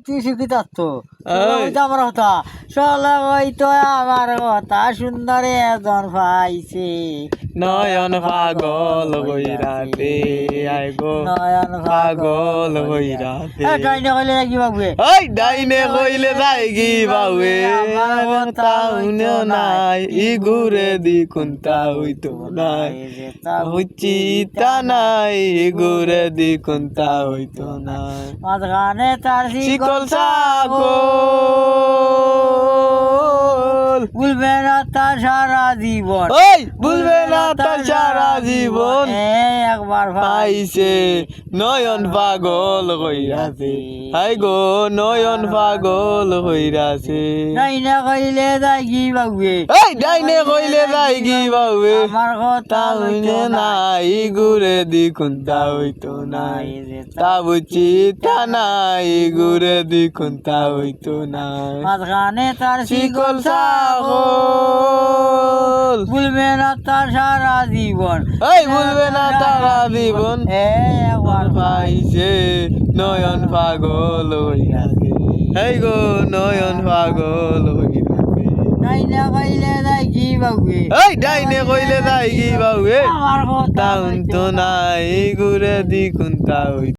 তুই শিখি তো এই। আমার কথা চলে ওই তো আমার কথা সুন্দরে এজন পাইছে নয়ন পাগল হইরাতে আই গো নয়ন পাগল হইরাতে ডাইনে কইলে কি বাবু ওই ডাইনে কইলে যাই কি বাউে তা উনিও নাই ই ঘুরে দি কোনটা হইতো নাই হইছি তা নাই ই ঘুরে দি কোনটা হইতো নাই মাঝখানে তার শিকল সাগল ভুলবে না তার সারা জীবন ওই ভুলবে না তার সারা জীবন একবার পাইছে নয়ন পাগল হইরাছে হাই গো নয়ন পাগল হইরাছে ডাইনে কইলে যাই কি বাবু এই ডাইনে কইলে যাই কি বাউে আমার কথা তা হইলে নাই ঘুরে দি কোনটা হইতো নাই তা বুঝছি তা নাই ঘুরে দি কোনটা হইতো নাই মাঝখানে তার শিকল সাগল ভুলবে না তার সারা জীবন এই ভুলবে না তারা জীবন একবার পাইছে নয়ন পাগল হইরাছে এই গো নয়ন পাগল হইরাছে ডাইনে কইলে যাই কি বাবু এই ডাইনে কইলে যাই কি বাউে আমার কথা তাউন তো নাই ঘুরে দি কোনটা হইতো